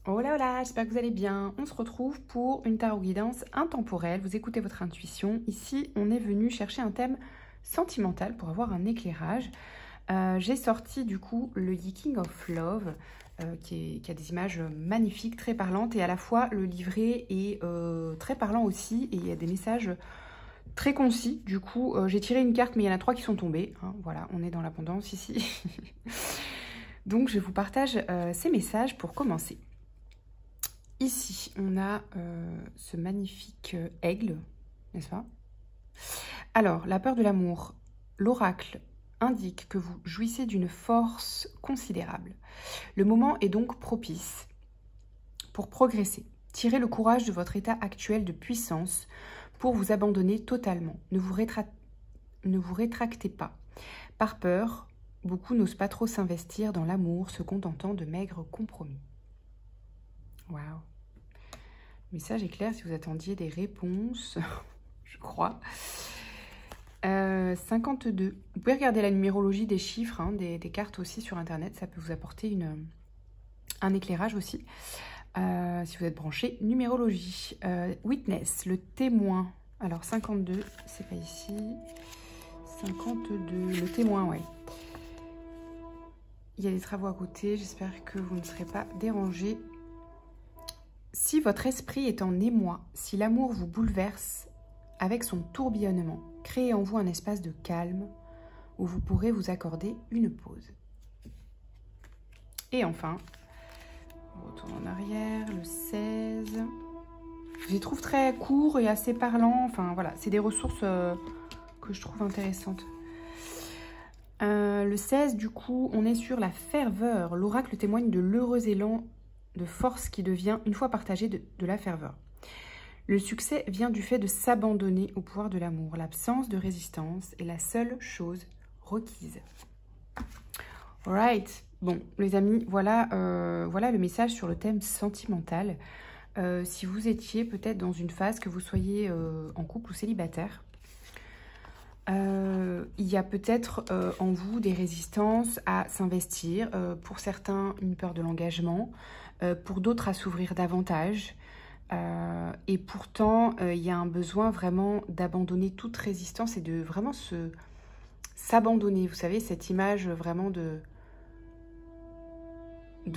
Hola, hola, j'espère que vous allez bien. On se retrouve pour une tarot guidance intemporelle. Vous écoutez votre intuition. Ici, on est venu chercher un thème sentimental pour avoir un éclairage. J'ai sorti du coup le Ye King of Love, qui a des images magnifiques, très parlantes. Et à la fois, le livret est très parlant aussi. Et il y a des messages très concis. Du coup, j'ai tiré une carte, mais il y en a 3 qui sont tombées. Hein, voilà, on est dans l'abondance ici. Donc, je vous partage ces messages pour commencer. Ici, on a ce magnifique aigle, n'est-ce pas? Alors, la peur de l'amour. L'oracle indique que vous jouissez d'une force considérable. Le moment est donc propice pour progresser. Tirez le courage de votre état actuel de puissance pour vous abandonner totalement. Ne vous rétractez pas. Par peur, beaucoup n'osent pas trop s'investir dans l'amour, se contentant de maigres compromis. Waouh! Le message est clair si vous attendiez des réponses, je crois. 52. Vous pouvez regarder la numérologie des chiffres, hein, des cartes aussi sur Internet. Ça peut vous apporter un éclairage aussi. Si vous êtes branché, numérologie. Witness, le témoin. Alors 52, c'est pas ici. 52, le témoin, ouais. Il y a des travaux à côté. J'espère que vous ne serez pas dérangés. Si votre esprit est en émoi, si l'amour vous bouleverse avec son tourbillonnement, créez en vous un espace de calme où vous pourrez vous accorder une pause. Et enfin, on retourne en arrière, le 16. Je les trouve très courts et assez parlants. Enfin voilà, c'est des ressources que je trouve intéressantes. Le 16, du coup, on est sur la ferveur. L'oracle témoigne de l'heureux élan de force qui devient, une fois partagé, de la ferveur. Le succès vient du fait de s'abandonner au pouvoir de l'amour. L'absence de résistance est la seule chose requise. Alright. Bon, les amis, voilà le message sur le thème sentimental. Si vous étiez peut-être dans une phase, que vous soyez en couple ou célibataire, il y a peut-être en vous des résistances à s'investir. Pour certains, une peur de l'engagement. Pour d'autres, à s'ouvrir davantage. Et pourtant, il y a un besoin vraiment d'abandonner toute résistance et de vraiment s'abandonner. Vous savez, cette image vraiment de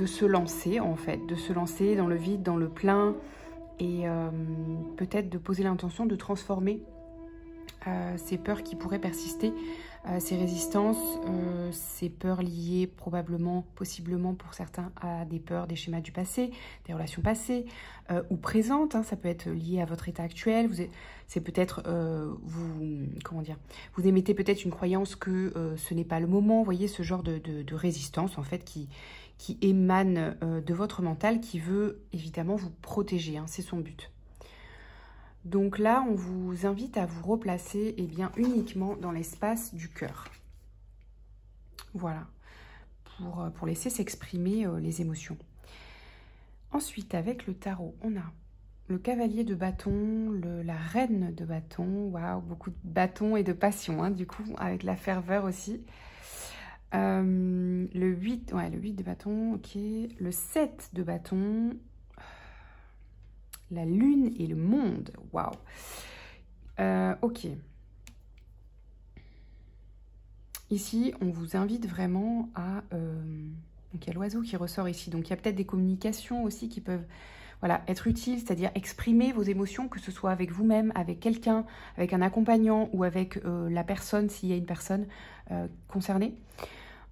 se lancer, en fait. De se lancer dans le vide, dans le plein. Et peut-être de poser l'intention de transformer ces peurs qui pourraient persister, ces résistances, ces peurs liées probablement, possiblement pour certains à des peurs, des schémas du passé, des relations passées ou présentes. Hein, ça peut être lié à votre état actuel. C'est peut-être vous émettez peut-être une croyance que ce n'est pas le moment. Vous voyez ce genre de résistance en fait qui émane de votre mental, qui veut évidemment vous protéger. Hein, c'est son but. Donc là, on vous invite à vous replacer uniquement dans l'espace du cœur. Voilà, pour laisser s'exprimer les émotions. Ensuite, avec le tarot, on a le cavalier de bâton, la reine de bâton. Waouh, beaucoup de bâtons et de passion, hein, du coup, avec la ferveur aussi. Le 8, ouais, le 8 de bâton, ok. Le 7 de bâton. La lune et le monde. Waouh. Ok. Ici, on vous invite vraiment à... donc, il y a l'oiseau qui ressort ici. Donc, il y a peut-être des communications aussi qui peuvent être utiles, c'est-à-dire exprimer vos émotions, que ce soit avec vous-même, avec quelqu'un, avec un accompagnant ou avec la personne, s'il y a une personne concernée.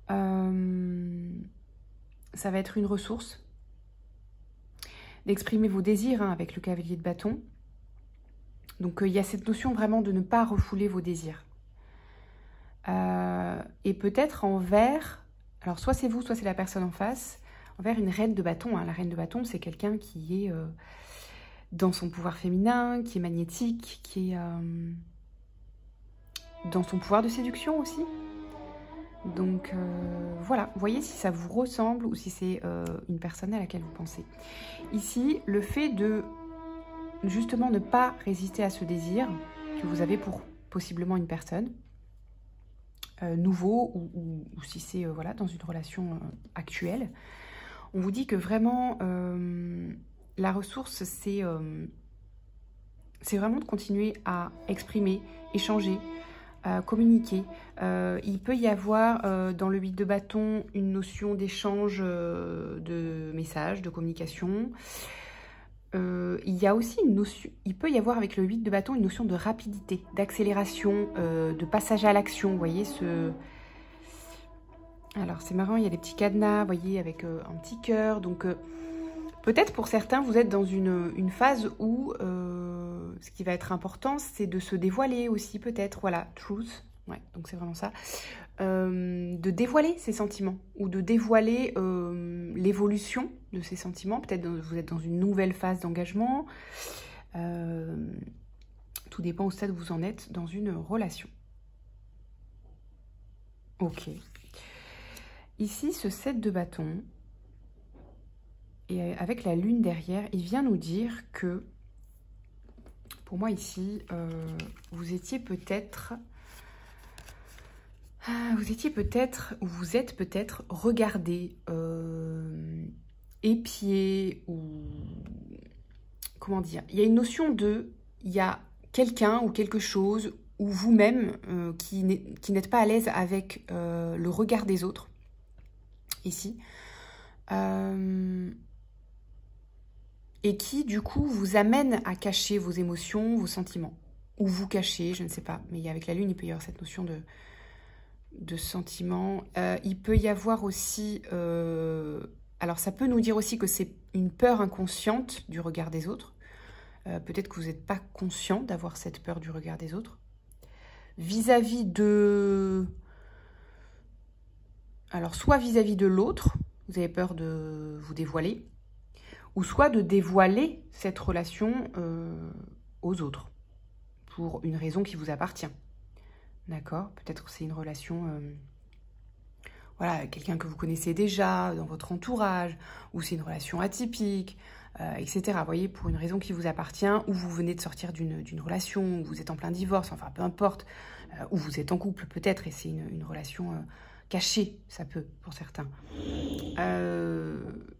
Ça va être une ressource. D'exprimer vos désirs avec le cavalier de bâton. Donc, il y a cette notion vraiment de ne pas refouler vos désirs. Et peut-être envers, alors soit c'est vous, soit c'est la personne en face, envers une reine de bâton. Hein. La reine de bâton, c'est quelqu'un qui est dans son pouvoir féminin, qui est magnétique, qui est dans son pouvoir de séduction aussi. Donc voilà, voyez si ça vous ressemble ou si c'est une personne à laquelle vous pensez. Ici, le fait de justement ne pas résister à ce désir que vous avez pour possiblement une personne, nouveau ou si c'est dans une relation actuelle, On vous dit que vraiment, la ressource, c'est vraiment de continuer à exprimer, échanger, communiquer. Il peut y avoir dans le 8 de bâton une notion d'échange de messages, de communication. Il y a aussi une notion, il peut y avoir avec le 8 de bâton une notion de rapidité, d'accélération, de passage à l'action. Vous voyez ce... Alors c'est marrant, il y a des petits cadenas, vous voyez, avec un petit cœur. Donc peut-être pour certains, vous êtes dans une phase où ce qui va être important, c'est de se dévoiler aussi peut-être. Voilà, truth, ouais, donc c'est vraiment ça. De dévoiler ses sentiments ou de dévoiler l'évolution de ses sentiments. Peut-être vous êtes dans une nouvelle phase d'engagement. Tout dépend au stade où vous en êtes dans une relation. Ok. Ici, ce 7 de bâton, et avec la lune derrière, il vient nous dire que, pour moi ici, vous étiez peut-être... Vous êtes peut-être regardé, épié, ou... Comment dire? Il y a une notion de... Il y a quelqu'un ou quelque chose, ou vous-même, qui n'êtes pas à l'aise avec le regard des autres, ici. Et qui, du coup, vous amène à cacher vos émotions, vos sentiments. Ou vous cachez, je ne sais pas. Mais avec la lune, il peut y avoir cette notion de sentiment. Il peut y avoir aussi... alors, ça peut nous dire aussi que c'est une peur inconsciente du regard des autres. Peut-être que vous n'êtes pas conscient d'avoir cette peur du regard des autres. Vis-à-vis de... Alors, soit vis-à-vis de l'autre, vous avez peur de vous dévoiler, ou soit de dévoiler cette relation aux autres, pour une raison qui vous appartient. D'accord? Peut-être que c'est une relation, voilà, quelqu'un que vous connaissez déjà, dans votre entourage, ou c'est une relation atypique, etc. Vous voyez, pour une raison qui vous appartient, ou vous venez de sortir d'une relation, ou vous êtes en plein divorce, enfin peu importe, ou vous êtes en couple peut-être, et c'est une relation cachée, ça peut, pour certains.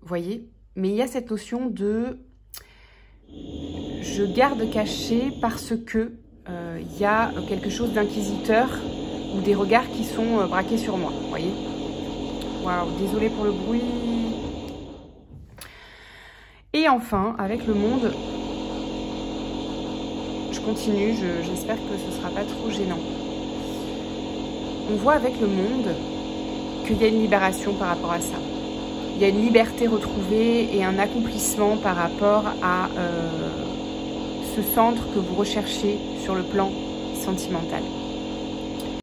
Voyez? Mais il y a cette notion de je garde caché parce que il y a quelque chose d'inquisiteur ou des regards qui sont braqués sur moi. Vous voyez? Waouh, désolée pour le bruit. Et enfin, avec le monde, je continue, j'espère que ce ne sera pas trop gênant. On voit avec le monde qu'il y a une libération par rapport à ça. Il y a une liberté retrouvée et un accomplissement par rapport à ce centre que vous recherchez sur le plan sentimental.